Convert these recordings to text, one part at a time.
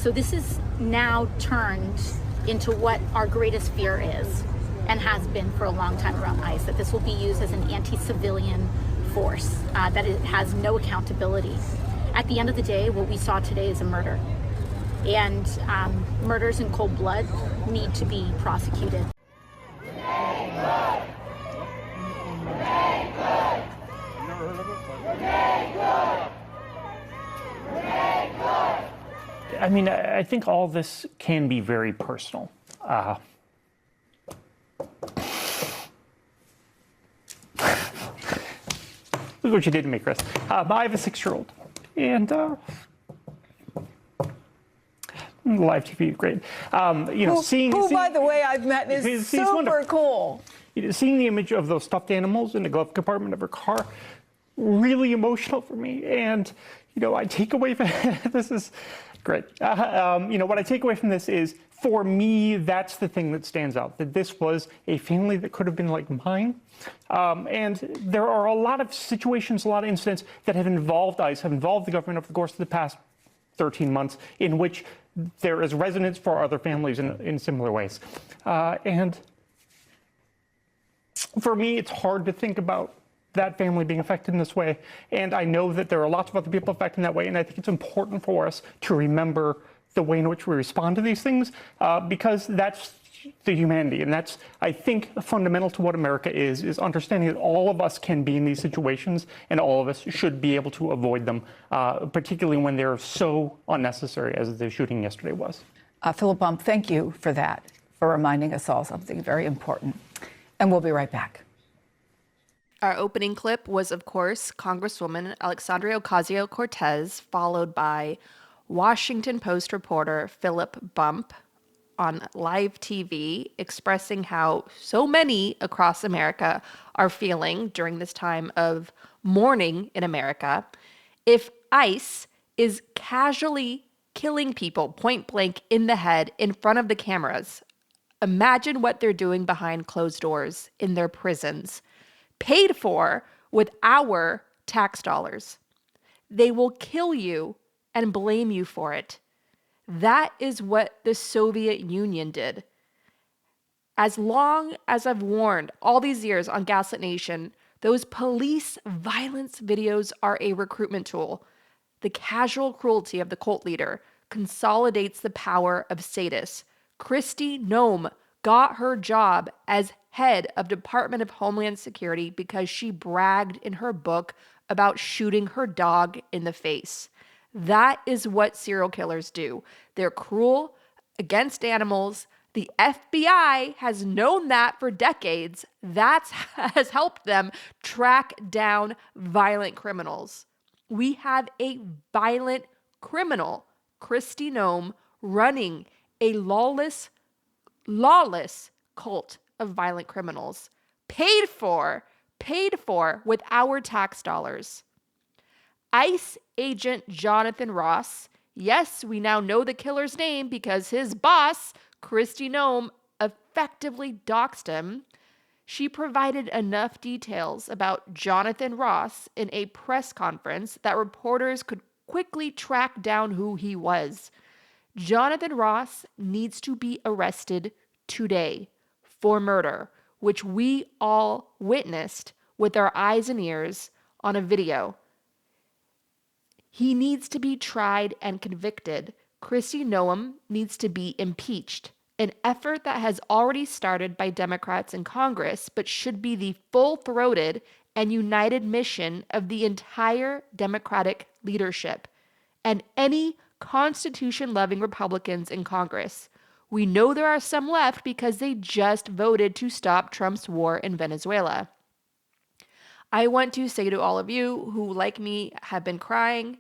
So this is now turned into what our greatest fear is and has been for a long time around ICE, that this will be used as an anti-civilian force, that it has no accountability. At the end of the day, what we saw today is a murder. And murders in cold blood need to be prosecuted. Renee Good! Renee Good! You never heard of it? Renee Good! Renee Good! I mean, I think all this can be very personal. Look what you did to me, Chris. I have a 6-year-old, and live TV, great. Who, by the way, I've met is super cool. Seeing the image of those stuffed animals in the glove compartment of her car, really emotional for me. And I take away from this is great. What I take away from this is, for me, that's the thing that stands out. That this was a family that could have been like mine. And there are a lot of situations, a lot of incidents that have involved ICE, have involved the government over the course of the past 13 months, in which there is resonance for other families in similar ways. And for me, it's hard to think about that family being affected in this way. And I know that there are lots of other people affected in that way. And I think it's important for us to remember the way in which we respond to these things, because that's the humanity. And that's, I think, fundamental to what America is understanding that all of us can be in these situations and all of us should be able to avoid them, particularly when they're so unnecessary as the shooting yesterday was. Philip Bump, thank you for that, for reminding us all something very important. And we'll be right back. Our opening clip was, of course, Congresswoman Alexandria Ocasio-Cortez, followed by Washington Post reporter Philip Bump on live TV, expressing how so many across America are feeling during this time of mourning in America. If ICE is casually killing people point blank in the head in front of the cameras, imagine what they're doing behind closed doors in their prisons, paid for with our tax dollars. They will kill you and blame you for it. That is what the Soviet Union did. As long as I've warned all these years on Gaslit Nation, those police violence videos are a recruitment tool. The casual cruelty of the cult leader consolidates the power of sadists. Kristi Noem got her job as head of Department of Homeland Security because she bragged in her book about shooting her dog in the face. That is what serial killers do. They're cruel against animals. The FBI has known that for decades. That has helped them track down violent criminals. We have a violent criminal, Kristi Noem, running a lawless cult of violent criminals, paid for with our tax dollars. ICE agent Jonathan Ross, yes, we now know the killer's name because his boss, Kristi Noem, effectively doxed him. She provided enough details about Jonathan Ross in a press conference that reporters could quickly track down who he was. Jonathan Ross needs to be arrested today for murder, which we all witnessed with our eyes and ears on a video. He needs to be tried and convicted. Kristi Noem needs to be impeached, an effort that has already started by Democrats in Congress, but should be the full-throated and united mission of the entire Democratic leadership and any Constitution-loving Republicans in Congress. We know there are some left because they just voted to stop Trump's war in Venezuela. I want to say to all of you who, like me, have been crying,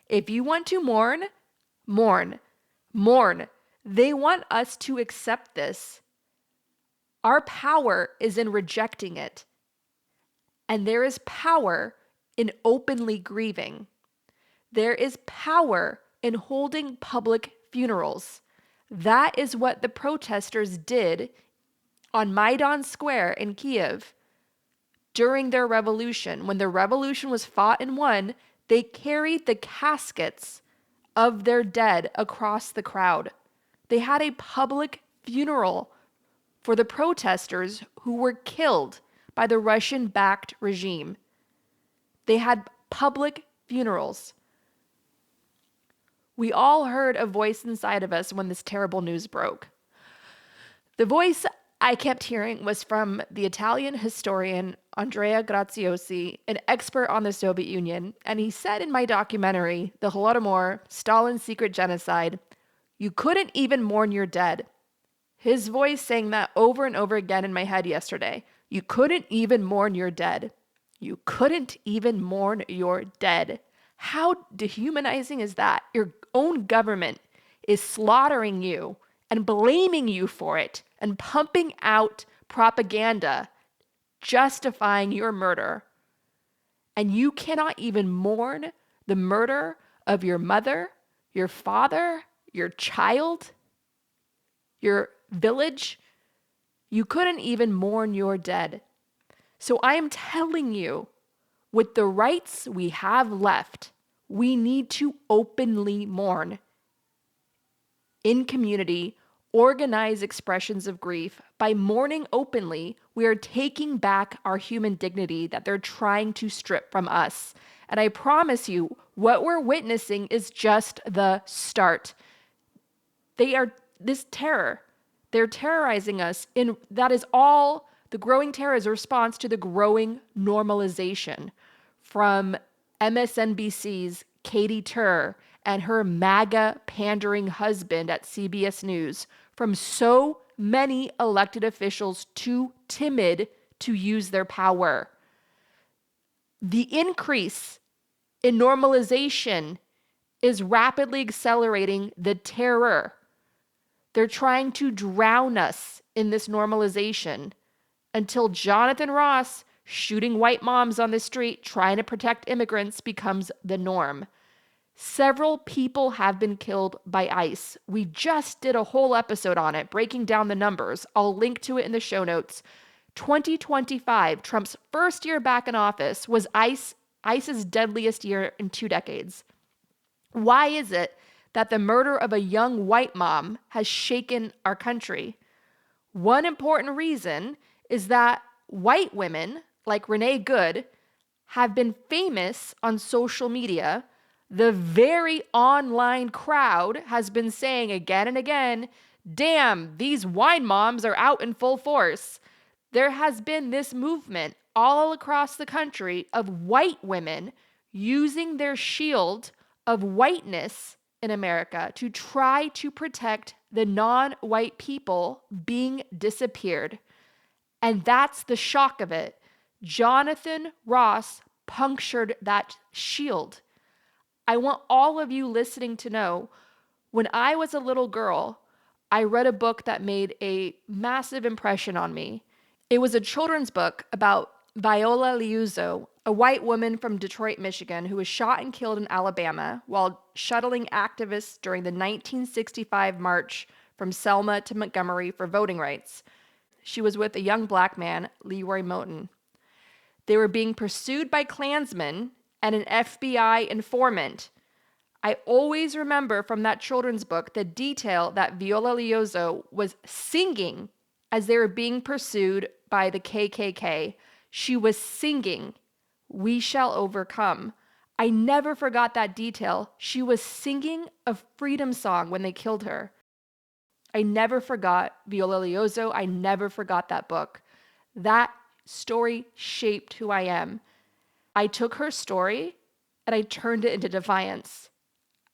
if you want to mourn, mourn, mourn. They want us to accept this. Our power is in rejecting it. And there is power in openly grieving. There is power in holding public funerals. That is what the protesters did on Maidan Square in Kiev during their revolution. When the revolution was fought and won, they carried the caskets of their dead across the crowd. They had a public funeral for the protesters who were killed by the Russian-backed regime. They had public funerals. We all heard a voice inside of us when this terrible news broke. The voice I kept hearing was from the Italian historian Andrea Graziosi, an expert on the Soviet Union, and he said in my documentary, The Holodomor, Stalin's Secret Genocide, "You couldn't even mourn your dead." His voice saying that over and over again in my head yesterday. You couldn't even mourn your dead. You couldn't even mourn your dead. How dehumanizing is that? Your own government is slaughtering you and blaming you for it and pumping out propaganda justifying your murder. And you cannot even mourn the murder of your mother, your father, your child, your village. You couldn't even mourn your dead. So I am telling you, with the rights we have left, we need to openly mourn in community, organize expressions of grief. By mourning openly, we are taking back our human dignity that they're trying to strip from us. And I promise you, what we're witnessing is just the start. This terror, they're terrorizing us, and that is all. The growing terror is a response to the growing normalization from MSNBC's Katie Tur and her MAGA pandering husband at CBS News, from so many elected officials too timid to use their power. The increase in normalization is rapidly accelerating the terror. They're trying to drown us in this normalization until Jonathan Ross shooting white moms on the street trying to protect immigrants becomes the norm. Several people have been killed by ICE. We just did a whole episode on it, breaking down the numbers. I'll link to it in the show notes. 2025, Trump's first year back in office, was ICE's deadliest year in 2 decades. Why is it that the murder of a young white mom has shaken our country? One important reason is that white women, like Renee Good, have been famous on social media. The very online crowd has been saying again and again, damn, these wine moms are out in full force. There has been this movement all across the country of white women using their shield of whiteness in America to try to protect the non-white people being disappeared. And that's the shock of it. Jonathan Ross punctured that shield. I want all of you listening to know, when I was a little girl, I read a book that made a massive impression on me. It was a children's book about Viola Liuzzo, a white woman from Detroit, Michigan, who was shot and killed in Alabama while shuttling activists during the 1965 march from Selma to Montgomery for voting rights. She was with a young black man, Leroy Moton. They were being pursued by Klansmen and an FBI informant. I always remember from that children's book the detail that Viola Liuzzo was singing as they were being pursued by the KKK. She was singing, "We shall overcome." I never forgot that detail. She was singing a freedom song when they killed her. I never forgot Viola Liuzzo. I never forgot that book. That story shaped who I am. I took her story and I turned it into defiance.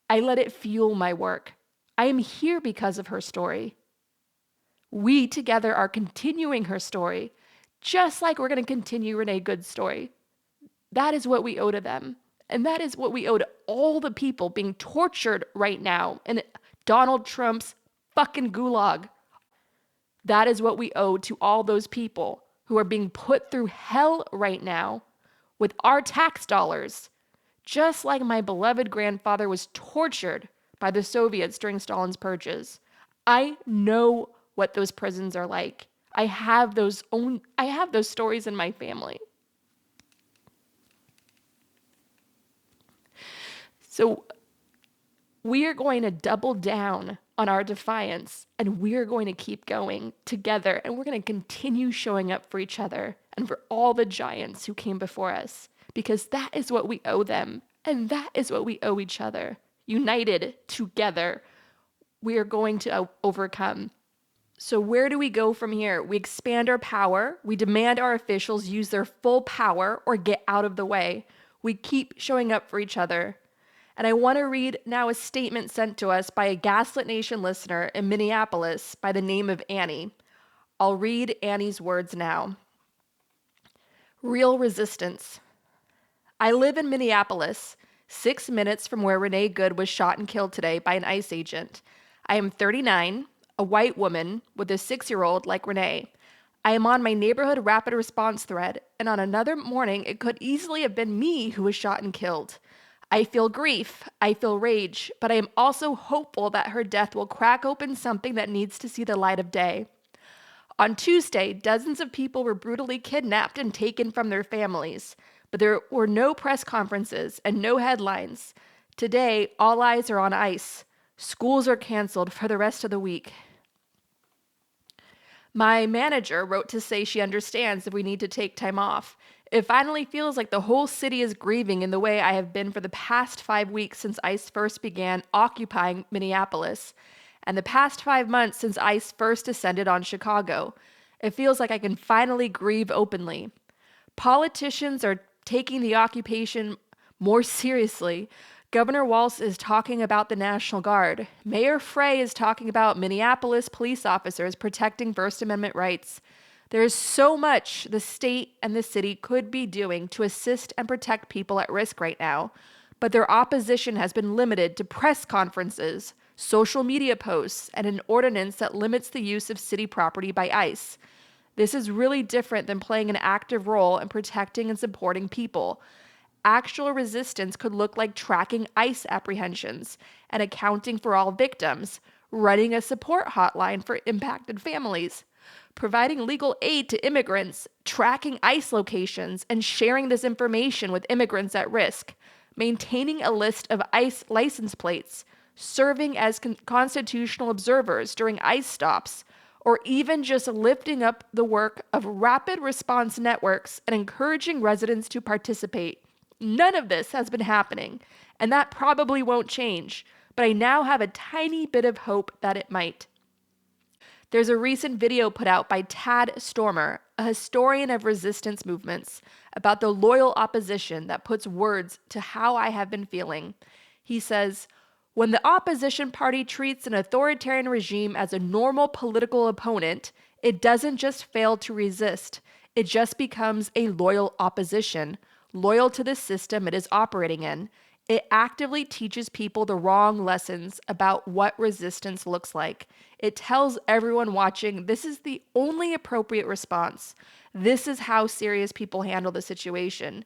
I let it fuel my work. I am here because of her story. We together are continuing her story, just like we're going to continue Renee Good's story. That is what we owe to them. And that is what we owe to all the people being tortured right now in Donald Trump's fucking gulag. That is what we owe to all those people who are being put through hell right now with our tax dollars, just like my beloved grandfather was tortured by the Soviets during Stalin's purges. I know what those prisons are like. I have those stories in my family. So We are going to double down on our defiance, and we are going to keep going together, and we're going to continue showing up for each other and for all the giants who came before us, because that is what we owe them, and that is what we owe each other. United together, we are going to overcome. So where do we go from here? We expand our power. We demand our officials use their full power or get out of the way. We keep showing up for each other. And I want to read now a statement sent to us by a Gaslit Nation listener in Minneapolis by the name of Annie. I'll read Annie's words now. Real resistance. I live in Minneapolis, 6 minutes from where Renee Good was shot and killed today by an ICE agent. I am 39, a white woman with a 6-year-old like Renee. I am on my neighborhood rapid response thread, and on another morning, it could easily have been me who was shot and killed. I feel grief, I feel rage, but I am also hopeful that her death will crack open something that needs to see the light of day. On Tuesday, dozens of people were brutally kidnapped and taken from their families, but there were no press conferences and no headlines. Today, all eyes are on ICE. Schools are canceled for the rest of the week. My manager wrote to say she understands if we need to take time off. It finally feels like the whole city is grieving in the way I have been for the past 5 weeks since ICE first began occupying Minneapolis, and the past 5 months since ICE first descended on Chicago. It feels like I can finally grieve openly. Politicians are taking the occupation more seriously. Governor Walz is talking about the National Guard. Mayor Frey is talking about Minneapolis police officers protecting First Amendment rights. There is so much the state and the city could be doing to assist and protect people at risk right now, but their opposition has been limited to press conferences, social media posts, and an ordinance that limits the use of city property by ICE. This is really different than playing an active role in protecting and supporting people. Actual resistance could look like tracking ICE apprehensions and accounting for all victims, running a support hotline for impacted families, providing legal aid to immigrants, tracking ICE locations, and sharing this information with immigrants at risk, maintaining a list of ICE license plates, serving as constitutional observers during ICE stops, or even just lifting up the work of rapid response networks and encouraging residents to participate. None of this has been happening, and that probably won't change, but I now have a tiny bit of hope that it might. There's a recent video put out by Tad Stormer, a historian of resistance movements, about the loyal opposition that puts words to how I have been feeling. He says, when the opposition party treats an authoritarian regime as a normal political opponent, it doesn't just fail to resist, it just becomes a loyal opposition, loyal to the system it is operating in. It actively teaches people the wrong lessons about what resistance looks like. It tells everyone watching this is the only appropriate response. This is how serious people handle the situation.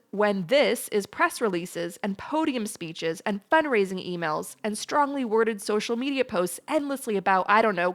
When this is press releases and podium speeches and fundraising emails and strongly worded social media posts endlessly about,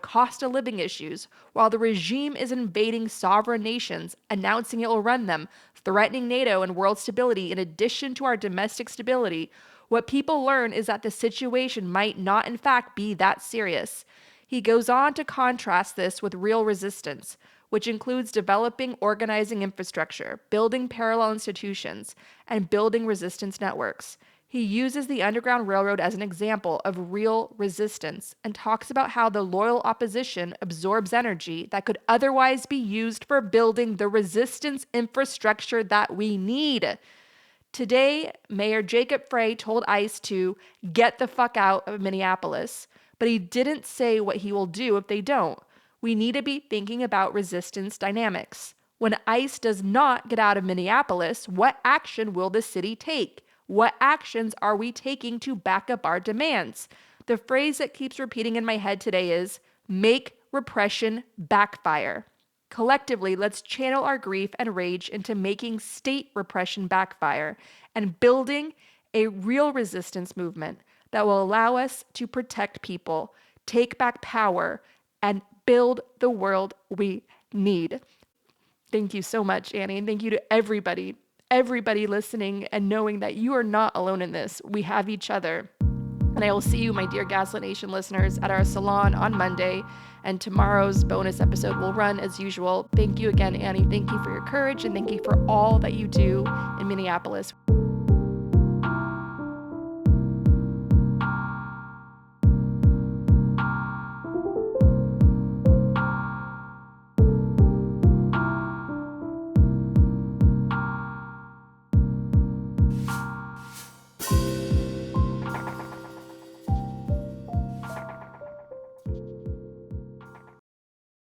cost of living issues, while the regime is invading sovereign nations, announcing it will run them, threatening NATO and world stability in addition to our domestic stability, what people learn is that the situation might not in fact be that serious. He goes on to contrast this with real resistance, which includes developing organizing infrastructure, building parallel institutions, and building resistance networks. He uses the Underground Railroad as an example of real resistance and talks about how the loyal opposition absorbs energy that could otherwise be used for building the resistance infrastructure that we need. Today, Mayor Jacob Frey told ICE to get the fuck out of Minneapolis, but he didn't say what he will do if they don't. We need to be thinking about resistance dynamics. When ICE does not get out of Minneapolis, what action will the city take? What actions are we taking to back up our demands? The phrase that keeps repeating in my head today is, make repression backfire. Collectively, let's channel our grief and rage into making state repression backfire and building a real resistance movement that will allow us to protect people, take back power, and build the world we need. Thank you so much, Annie, and thank you to everybody listening and knowing that you are not alone in this. We have each other. And I will see you, my dear Gaslit Nation listeners, at our salon on Monday. And tomorrow's bonus episode will run as usual. Thank you again, Annie. Thank you for your courage, and thank you for all that you do in Minneapolis.